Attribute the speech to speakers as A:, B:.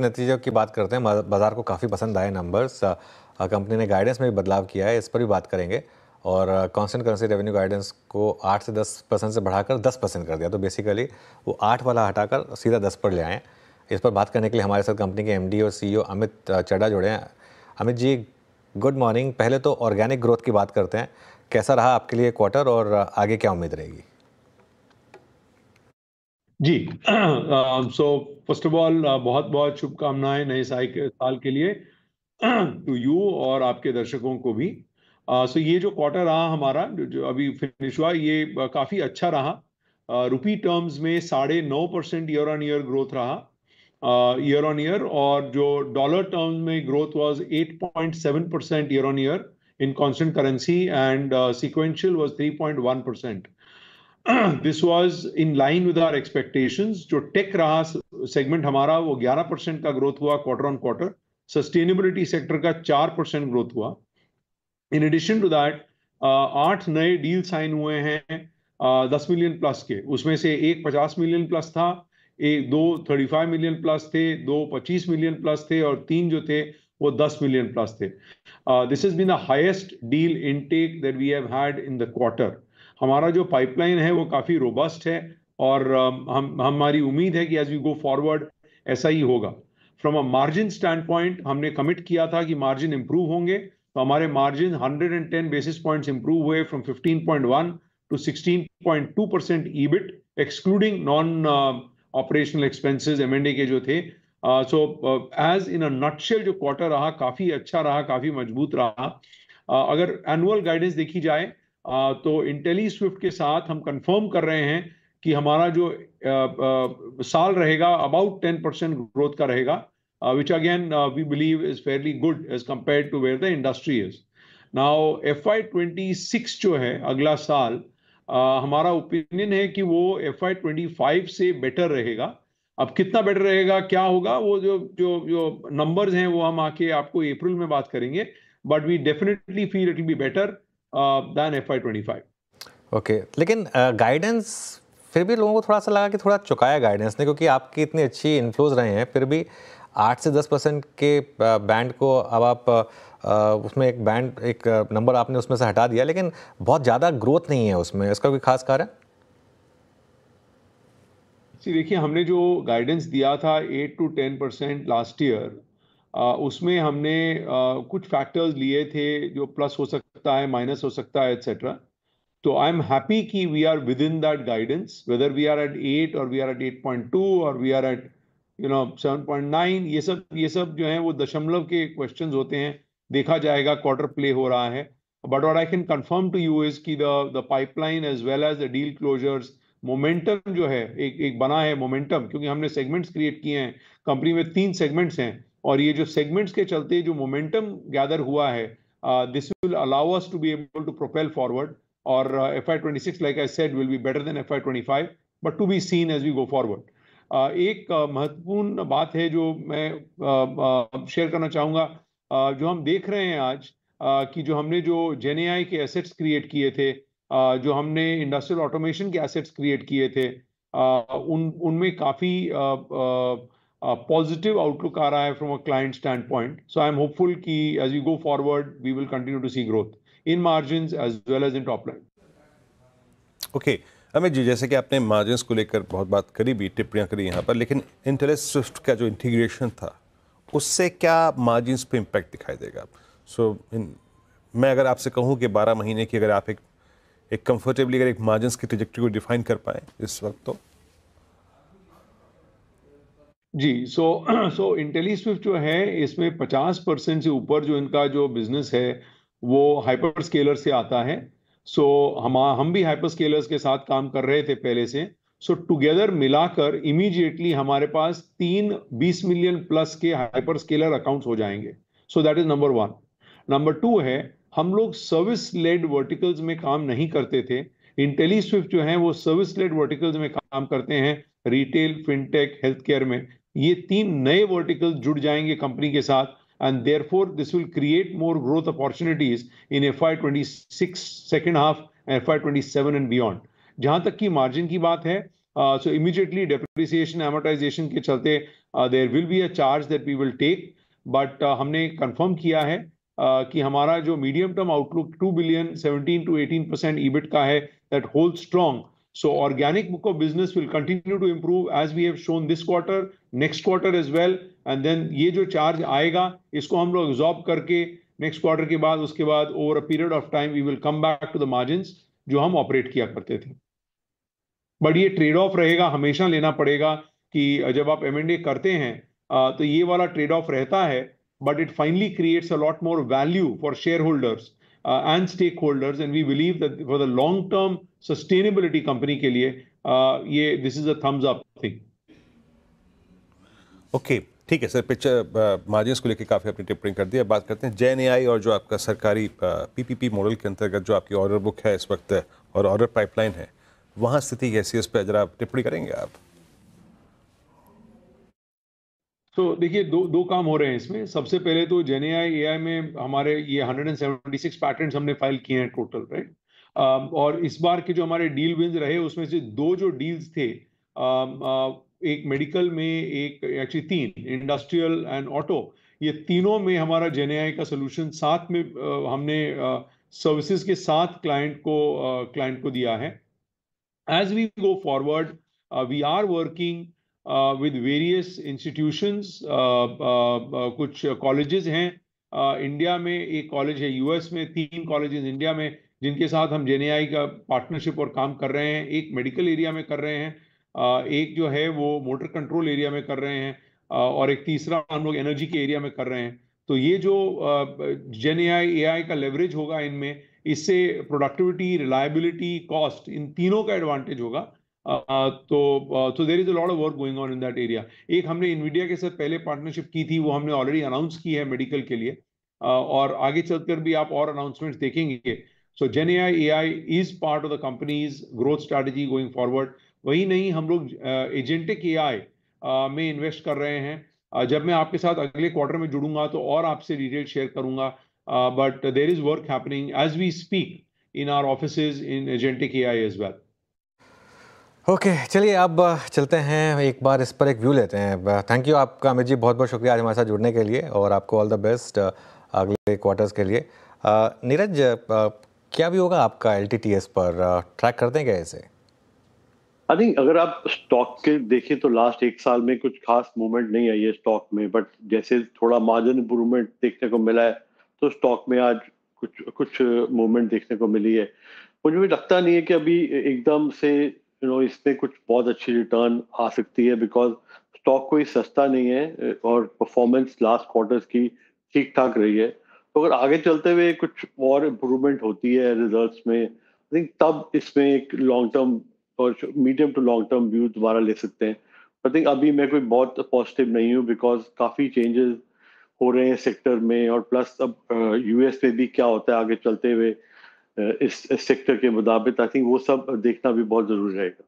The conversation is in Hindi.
A: नतीजों की बात करते हैं। बाजार को काफ़ी पसंद आए नंबर्स। कंपनी ने गाइडेंस में भी बदलाव किया है, इस पर भी बात करेंगे। और कांस्टेंट करेंसी रेवेन्यू गाइडेंस को 8 से 10% से बढ़ाकर 10% कर दिया। तो बेसिकली वो 8 वाला हटाकर सीधा 10 पर ले आए। इस पर बात करने के लिए हमारे साथ कंपनी के एमडी और सीईओ अमित चड्ढा जुड़े हैं। Amit ji, good morning. पहले तो ऑर्गेनिक ग्रोथ की बात करते हैं, कैसा रहा आपके लिए क्वार्टर और आगे क्या उम्मीद रहेगी?
B: जी सो फर्स्ट ऑफ ऑल बहुत बहुत शुभकामनाएं नए साल के लिए टू यू और आपके दर्शकों को भी। सो ये जो क्वार्टर रहा हमारा जो अभी फिनिश हुआ ये काफी अच्छा रहा। रुपी टर्म्स में 9.5% ईयर ऑन ईयर ग्रोथ रहा ईयर ऑन ईयर, और जो डॉलर टर्म्स में growth was 8.7% year on year in constant currency, and sequential was 3.1%। This was in line with our expectations. जो टेक रहा सेगमेंट हमारा वो 11% का ग्रोथ हुआ quarter on quarter. Sustainability sector का 4% ग्रोथ हुआ। इन एडिशन टू दैट 8 नए डील साइन हुए हैं 10 मिलियन प्लस के। उसमें से एक 50 मिलियन प्लस था, एक दो 35 मिलियन प्लस थे, दो 25 मिलियन प्लस थे, और तीन जो थे वो 10 मिलियन प्लस थे। This has been the highest deal intake that we have had in the quarter. हमारा जो पाइपलाइन है वो काफी रोबस्ट है, और हमारी उम्मीद है कि एज वी गो फॉरवर्ड ऐसा ही होगा। From a margin standpoint हमने कमिट किया था कि मार्जिन इंप्रूव होंगे, तो हमारे मार्जिन 110 बेसिस पॉइंट्स इंप्रूव हुए from 15.1 to 16.2% EBIT, excluding non operational expenses MND के जो थे। So as in a nutshell जो क्वार्टर रहा काफी अच्छा रहा, काफी मजबूत रहा। अगर एनुअल गाइडेंस देखी जाए तो इंटेलीस्विफ्ट के साथ हम कंफर्म कर रहे हैं कि हमारा जो साल रहेगा अबाउट 10% ग्रोथ का रहेगा, which again we believe is fairly good as compared to where the industry is. Now FY26 जो है अगला साल, हमारा ओपिनियन है कि वो FY25 से बेटर रहेगा। अब कितना बेटर रहेगा, क्या होगा, वो जो जो जो नंबर्स हैं वो हम आके आपको अप्रैल में बात करेंगे, but we definitely feel it will be better than FY25।
A: Okay, लेकिन गाइडेंस फिर भी लोगों को थोड़ा सा लगा कि थोड़ा चुकाया गाइडेंस ने, क्योंकि आपकी इतनी अच्छी इन्फ्लोज रहे हैं, फिर भी 8 से 10% के बैंड को अब आप उसमें एक नंबर आपने उसमें से हटा दिया, लेकिन बहुत ज़्यादा ग्रोथ नहीं है उसमें। इसका कोई खास कारण?
B: देखिए, हमने जो गाइडेंस दिया था 8 to 10% लास्ट ईयर, उसमें हमने कुछ फैक्टर्स लिए थे जो प्लस हो सकता है, माइनस हो सकता है, एटसेट्रा। तो आई एम हैप्पी कि we are within that guidance, whether we are at 8 और वी आर एट 8.2 और वी आर एट 7.9। ये सब जो है वो दशमलव के क्वेश्चंस होते हैं, देखा जाएगा, क्वार्टर प्ले हो रहा है। But what I can confirm to you is कि the pipeline as well as the deal closures, momentum जो है एक बना है मोमेंटम, क्योंकि हमने सेगमेंट्स क्रिएट किए हैं। कंपनी में 3 सेगमेंट्स हैं, और ये जो सेगमेंट्स के चलते जो मोमेंटम गैदर हुआ है, this will allow us to be able to propel forward. Or FY26, like I said, will be better than FY25, but to be seen as we go forward. एक महत्वपूर्ण बात है जो मैं शेयर करना चाहूँगा, जो हम देख रहे हैं आज, कि जो हमने जो जेनएआई के एसेट्स क्रिएट किए थे, जो हमने इंडस्ट्रियल ऑटोमेशन के एसेट्स क्रिएट किए थे, उनमें काफ़ी पॉजिटिव आउटलुक आ रहा है from a client standpoint. So I am hopeful कि as we go forward we will continue to see growth in margins as well as in top line.
C: Okay Amit ji, जैसे कि आपने मार्जिन्स को लेकर बहुत बात करी भी, टिप्पणियां करी यहाँ पर, लेकिन इंटेलीस्विफ्ट का जो इंटीग्रेशन था उससे क्या मार्जिन्स पे इम्पैक्ट दिखाई देगा? मैं अगर आपसे कहूँ कि 12 महीने की अगर आप एक कंफर्टेबली अगर एक मार्जिन्स की ट्रेजेक्टरी को डिफाइन कर पाए इस वक्त, तो
B: जी, सो इंटेलीस्विफ्ट जो है इसमें 50% से ऊपर जो इनका जो बिजनेस है वो हाइपर स्केलर से आता है। सो हम भी हाइपर स्केलर्स के साथ काम कर रहे थे पहले से। सो टुगेदर मिलाकर इमीडिएटली हमारे पास 20 मिलियन प्लस के हाइपर स्केलर अकाउंट्स हो जाएंगे। So that is number 1। Number 2 है, हम लोग सर्विस लेड वर्टिकल्स में काम नहीं करते थे। इंटेलीस्विफ्ट जो है वो सर्विस लेड वर्टिकल्स में काम करते हैं, रिटेल, फिनटेक, हेल्थ केयर में। ये 3 नए वर्टिकल्स जुड़ जाएंगे कंपनी के साथ, and therefore this will create more growth opportunities in FY26 second half and FY27 and beyond. जहां तक की मार्जिन की बात है, So immediately depreciation amortization के चलते there will be a charge that we will take, but हमने कंफर्म किया है कि हमारा जो medium term outlook 2 billion 17 to 18% EBIT का है, that holds strong. So organic book of business will continue to improve as we have shown this quarter, next quarter as well, and then ये जो charge आएगा इसको हम लोग absorb करके next quarter के बाद उसके बाद over a period of time we will come back to the margins जो हम ऑपरेट किया करते थे. बट ये ट्रेड ऑफ रहेगा, हमेशा लेना पड़ेगा कि जब आप M&A करते हैं तो ये वाला ट्रेड ऑफ रहता है, but it finally creates a lot more value for shareholders and stakeholders, and we believe that for the long term sustainability company के लिए ये this is a thumbs up thing.
C: Okay, ठीक है सर, पिक्चर मार्जिन्स को लेकर काफ़ी आपने टिप्पणी कर दी. अब बात करते हैं जैन एआई और जो आपका सरकारी पीपीपी मॉडल के अंतर्गत जो आपकी ऑर्डर बुक है इस वक्त और ऑर्डर पाइपलाइन है, वहाँ स्थिति कैसी है, इस पर जरा टिप्पणी करेंगे आप?
B: तो देखिए दो काम हो रहे हैं इसमें. सबसे पहले तो जेन एआई में हमारे ये 176 पैटेंट्स हमने फाइल किए हैं टोटल, राइट. और इस बार के जो हमारे डील विंस रहे उसमें से दो जो डील्स थे, एक मेडिकल में, एक एक्चुअली तीन, इंडस्ट्रियल एंड ऑटो, ये तीनों में हमारा जेन एआई का सोल्यूशन साथ में हमने सर्विसेज के साथ क्लाइंट को दिया है. As we go forward, we are working with various institutions. कुछ कॉलेजेस हैं इंडिया में, एक कॉलेज है यूएस में, 3 कॉलेजेस इंडिया में जिनके साथ हम जेन एआई का पार्टनरशिप और काम कर रहे हैं. एक मेडिकल एरिया में कर रहे हैं, एक जो है वो मोटर कंट्रोल एरिया में कर रहे हैं, और एक तीसरा हम लोग एनर्जी के एरिया में कर रहे हैं. तो ये जो जेन एआई का लेवरेज होगा इनमें, इससे प्रोडक्टिविटी, रिलायबिलिटी, कॉस्ट, इन तीनों का एडवांटेज होगा. तो there is a lot of work going on in that area. एक हमने इनवीडिया के साथ पहले पार्टनरशिप की थी, वो हमने ऑलरेडी अनाउंस की है मेडिकल के लिए, और आगे चलकर भी आप और अनाउंसमेंट्स देखेंगे. So Gen AI is part of the company's growth strategy going forward. वही नहीं, हम लोग एजेंटिक एआई में इन्वेस्ट कर रहे हैं. जब मैं आपके साथ अगले क्वार्टर में जुड़ूंगा तो और आपसे डिटेल शेयर करूंगा. But there is work happening as we speak in our offices in agentic AI as well.
A: Okay, चलिए अब चलते हैं, एक बार इस पर एक व्यू लेते हैं. थैंक यू आपका अमित जी, बहुत बहुत शुक्रिया आज हमारे साथ जुड़ने के लिए, और आपको ऑल द बेस्ट अगले क्वार्टर्स के लिए. नीरज, क्या भी होगा आपका LTTS पर, ट्रैक करते हैं क्या इसे?
D: आई थिंक अगर आप स्टॉक के देखें तो लास्ट 1 साल में कुछ खास मूवमेंट नहीं आई है स्टॉक में, बट जैसे थोड़ा मार्जिन इंप्रूवमेंट देखने को मिला है तो स्टॉक में आज कुछ मूवमेंट देखने को मिली है. मुझे भी लगता नहीं है कि अभी एकदम से इसमें कुछ बहुत अच्छी रिटर्न आ सकती है, बिकॉज स्टॉक कोई सस्ता नहीं है और परफॉर्मेंस लास्ट क्वार्टर्स की ठीक ठाक रही है. तो अगर आगे चलते हुए कुछ और इम्प्रूवमेंट होती है रिजल्ट्स में, आई थिंक तब इसमें एक लॉन्ग टर्म और medium to long term view दोबारा ले सकते हैं. आई थिंक अभी मैं कोई बहुत पॉजिटिव नहीं हूँ, बिकॉज काफ़ी चेंजेस हो रहे हैं सेक्टर में, और प्लस अब यूएस में भी क्या होता है आगे चलते हुए इस सेक्टर के मुताबिक. आई थिंक वो सब देखना भी बहुत ज़रूरी रहेगा.